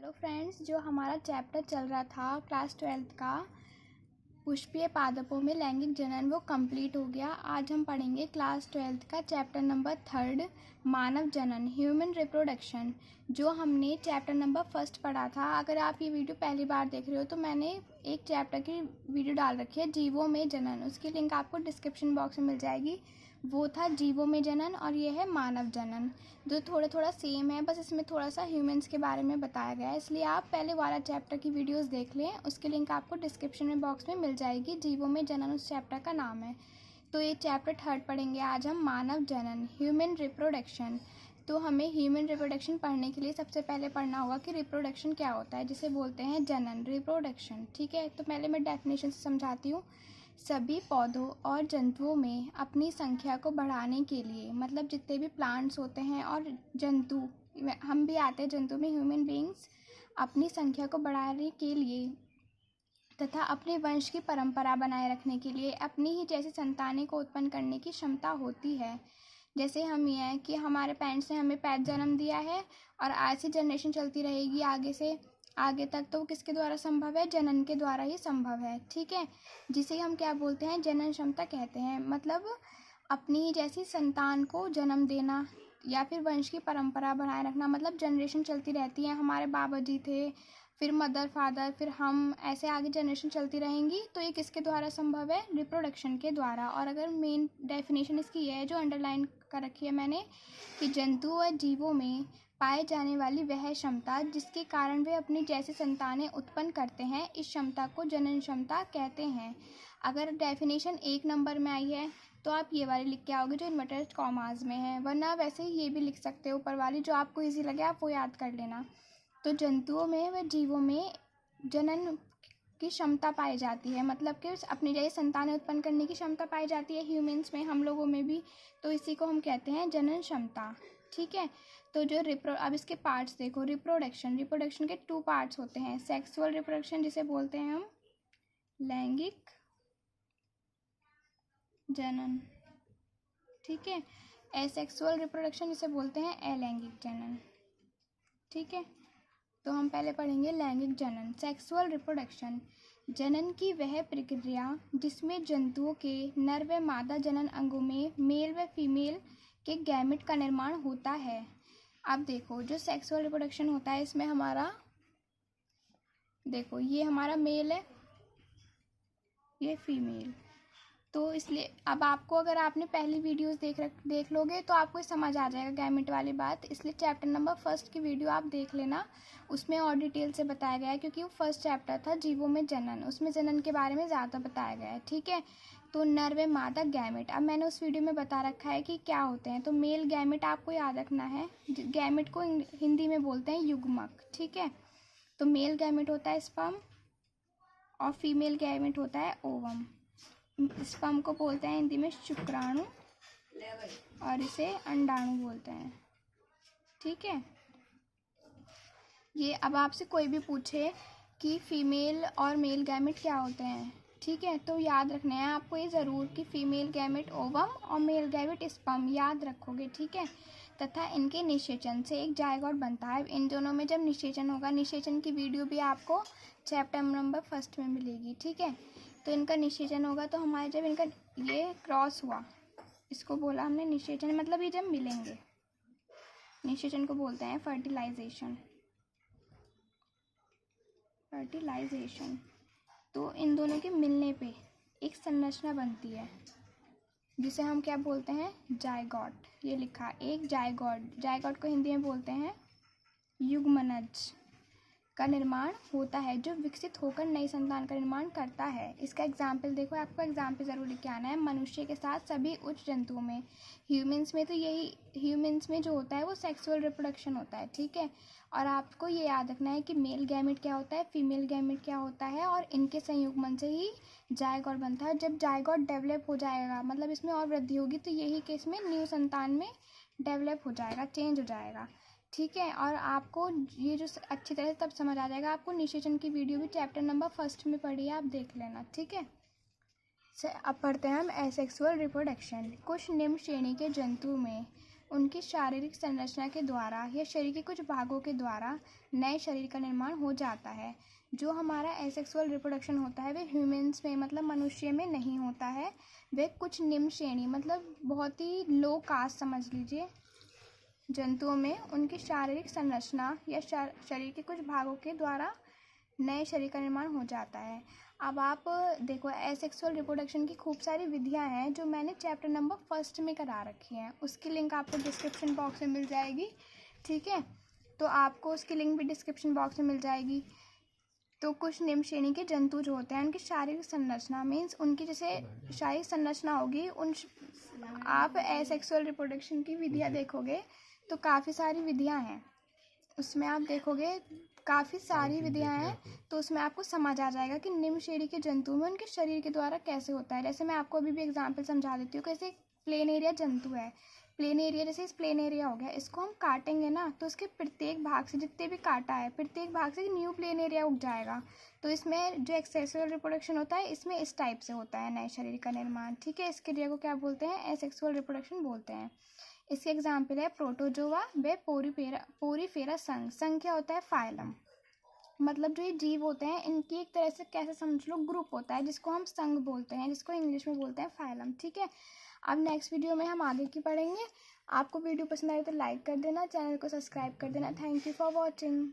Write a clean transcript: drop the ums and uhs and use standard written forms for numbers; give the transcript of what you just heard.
Hello friends, जो हमारा chapter चल रहा था क्लास 12th का पुष्पीय पादपों में लैंगिक जनन, वो कंप्लीट हो गया। आज हम पढ़ेंगे क्लास 12th का चैप्टर नंबर 3 मानव जनन, ह्यूमन रिप्रोडक्शन। जो हमने चैप्टर नंबर 1 पढ़ा था, अगर आप ये वीडियो पहली बार देख रहे हो तो मैंने एक चैप्टर की वीडियो डाल रखी है, जीवों में जनन। उसकी लिंक आपको डिस्क्रिप्शन बॉक्स में मिल जाएगी। वो था जीवों में जनन और ये है मानव जनन, जो थोड़ा सेम है, बस इसमें थोड़ा सा ह्यूमंस के बारे में बताया गया है। इसलिए आप पहले वाला चैप्टर की वीडियोस देख लें, उसकी लिंक आपको डिस्क्रिप्शन में बॉक्स में मिल जाएगी। जीवों में जनन उस चैप्टर का नाम है। तो ये चैप्टर 3 पढ़ेंगे आज हम, मानव जनन, ह्यूमन रिप्रोडक्शन। तो हमें ह्यूमन रिप्रोडक्शन पढ़ने के लिए सबसे पहले पढ़ना होगा कि रिप्रोडक्शन क्या होता है, जिसे बोलते हैं जनन, रिप्रोडक्शन। ठीक है, तो पहले मैं डेफिनेशन से समझाती हूँ। सभी पौधों और जंतुओं में अपनी संख्या को बढ़ाने के लिए, मतलब जितने भी प्लांट्स होते हैं और जंतु, हम भी आते हैं जंतु में, ह्यूमन बीइंग्स अपनी संख्या को बढ़ाने के लिए तथा अपने वंश की परंपरा बनाए रखने के लिए अपनी ही जैसी संतानें को उत्पन्न करने की क्षमता होती है। जैसे हम ये हैं कि हमारे पेरेंट्स ने हमें पैदा जन्म दिया है और ऐसी जनरेशन चलती रहेगी आगे से आगे तक, तो किसके द्वारा संभव है? जनन के द्वारा ही संभव है। ठीक है, जिसे हम क्या बोलते हैं? जनन क्षमता कहते हैं। मतलब अपनी ही जैसी संतान को जन्म देना या फिर वंश की परंपरा बनाए रखना, मतलब जनरेशन चलती रहती है। हमारे बाबा जी थे, फिर मदर फादर, फिर हम, ऐसे आगे जनरेशन चलती रहेंगी। तो ये किसके द्वारा संभव है? रिप्रोडक्शन के द्वारा। और अगर मेन डेफिनेशन इसकी ये है जो अंडरलाइन कर रखी है मैंने, कि जंतु व जीवों में पाए जाने वाली वह क्षमता जिसके कारण वे अपनी जैसी संतानें उत्पन्न करते हैं, इस क्षमता को जनन क्षमता कहते हैं। अगर डेफिनेशन 1 नंबर में आई है तो आप ये वाली लिख के आओगे जो इन्वर्टेड कॉमास में है, वरना वैसे ही ये भी लिख सकते हो ऊपर वाली, जो आपको इजी लगे आप वो याद कर लेना। तो जंतुओं में व जीवों में जनन की क्षमता पाई जाती है, मतलब कि अपनी जैसी संतानें उत्पन्न करने की क्षमता पाई जाती है ह्यूमंस में, हम लोगों में भी। तो इसी को हम कहते हैं जनन क्षमता। ठीक है, तो जो अब इसके पार्ट्स देखो। रिप्रोडक्शन के 2 पार्ट्स होते हैं। सेक्सुअल रिप्रोडक्शन जिसे बोलते हैं हम लैंगिक जनन, ठीक है। एसेक्सुअल रिप्रोडक्शन जिसे बोलते हैं अलैंगिक जनन। ठीक है, तो हम पहले पढ़ेंगे लैंगिक जनन। सेक्सुअल रिप्रोडक्शन जनन की वह प्रक्रिया जिसमें जंतुओं के नर व मादा जनन अंगों में मेल व फीमेल के गैमेट का निर्माण होता है। अब देखो, जो सेक्सुअल रिप्रोडक्शन होता है, इसमें हमारा देखो, ये हमारा मेल है, ये फीमेल। तो इसलिए अब आपको, अगर आपने पहली वीडियोस देख लोगे तो आपको समझ आ जाएगा गैमेट वाली बात। इसलिए चैप्टर नंबर 1 की वीडियो आप देख लेना, उसमें और डिटेल से बताया गया है, क्योंकि वो 1st चैप्टर था जीवों में जनन, उसमें जनन के बारे में ज़्यादा बताया गया है। ठीक है, तो नर व मादा गैमेट, अब मैंने उस वीडियो में बता रखा है कि क्या होते हैं। तो मेल गैमेट आपको याद रखना है, गैमेट को हिंदी में बोलते हैं युग्मक। ठीक है, तो मेल गैमेट होता है स्पर्म और फीमेल गैमेट होता है ओवम। स्पर्म को बोलते हैं हिंदी में शुक्राणु और इसे अंडाणु बोलते हैं। ठीक है, ये अब आपसे कोई भी पूछे कि फीमेल और मेल गैमेट क्या होते हैं, ठीक है, तो याद रखना है आपको ये ज़रूर कि फीमेल गैमेट ओवम और मेल गैमेट स्पर्म, याद रखोगे। ठीक है, तथा इनके निषेचन से एक जायगोट बनता है। इन दोनों में जब निषेचन होगा, निषेचन की वीडियो भी आपको चैप्टर नंबर 1 में मिलेगी। ठीक है, तो इनका निषेचन होगा, तो हमारे जब इनका ये क्रॉस हुआ, इसको बोला हमने निषेचन, मतलब ये जब मिलेंगे, निषेचन को बोलते हैं फर्टिलाइजेशन। तो इन दोनों के मिलने पे एक संरचना बनती है जिसे हम क्या बोलते हैं? जायगोट। ये लिखा एक जायगोट, जायगोट को हिंदी में बोलते हैं युग्मनज का निर्माण होता है, जो विकसित होकर नई संतान का निर्माण करता है। इसका एग्जाम्पल देखो, आपको एग्जाम्पल ज़रूर लिख के आना है। मनुष्य के साथ सभी उच्च जंतुओं में, ह्यूमंस में, तो यही ह्यूमंस में जो होता है वो सेक्सुअल रिप्रोडक्शन होता है। ठीक है, और आपको ये याद रखना है कि मेल गैमेट क्या होता है, फीमेल गैमेट क्या होता है, और इनके संयुग्मन से ही जायगोट बनता है। जब जायगोट डेवलप हो जाएगा, मतलब इसमें और वृद्धि होगी, तो यही केस में न्यू संतान में डेवलप हो जाएगा, चेंज हो जाएगा। ठीक है, और आपको ये जो अच्छी तरह से तब समझ आ जाएगा। आपको निषेचन की वीडियो भी चैप्टर नंबर 1 में पढ़ी है, आप देख लेना। ठीक है, अब पढ़ते हैं हम एसेक्सुअल रिप्रोडक्शन। कुछ निम्न श्रेणी के जंतु में उनकी शारीरिक संरचना के द्वारा या शरीर के कुछ भागों के द्वारा नए शरीर का निर्माण हो जाता है। जो हमारा एसेक्सुअल रिप्रोडक्शन होता है वह ह्यूमन्स में मतलब मनुष्य में नहीं होता है। वह कुछ निम्न श्रेणी मतलब बहुत ही लो कास्ट समझ लीजिए जंतुओं में उनकी शारीरिक संरचना या शरीर के कुछ भागों के द्वारा नए शरीर का निर्माण हो जाता है। अब आप देखो एसेक्सुअल रिप्रोडक्शन की खूब सारी विधियां हैं जो मैंने चैप्टर नंबर 1 में करा रखी हैं। उसकी लिंक आपको डिस्क्रिप्शन बॉक्स में मिल जाएगी, ठीक है। तो आपको उसकी लिंक भी डिस्क्रिप्शन बॉक्स में मिल जाएगी। तो कुछ निम्न श्रेणी के जंतु जो होते हैं उनकी शारीरिक संरचना मीन्स उनकी जैसे शारीरिक संरचना होगी आप एसेक्सुअल रिप्रोडक्शन की विधियाँ देखोगे तो काफ़ी सारी विधियाँ हैं। उसमें आप देखोगे काफ़ी सारी विधियाँ हैं तो उसमें आपको समझ आ जाएगा कि निम्न श्रेणी के जंतु में उनके शरीर के द्वारा कैसे होता है। जैसे मैं आपको अभी भी एग्जांपल समझा देती हूँ। कैसे प्लेन एरिया जंतु है, प्लेन एरिया जैसे इस प्लेन एरिया हो गया, इसको हम काटेंगे ना तो इसके प्रत्येक भाग से जितने भी काटा है प्रत्येक भाग से न्यू प्लेन एरिया उग जाएगा। तो इसमें जो एक्सेक्सुअल रिप्रोडक्शन होता है इसमें इस टाइप से होता है नए शरीर का निर्माण, ठीक है। इस क्रिया को क्या बोलते हैं, एसेक्सुअल रिप्रोडक्शन बोलते हैं। इसके एग्जाम्पल है प्रोटोजोआ व पोरीफेरा संघ। संघ क्या होता है, फाइलम। मतलब जो ये जीव होते हैं इनकी एक तरह से कैसे समझ लो ग्रुप होता है जिसको हम संघ बोलते हैं, जिसको इंग्लिश में बोलते हैं फाइलम, ठीक है। अब नेक्स्ट वीडियो में हम आगे की पढ़ेंगे। आपको वीडियो पसंद आए तो लाइक कर देना, चैनल को सब्सक्राइब कर देना। Thank you for watching.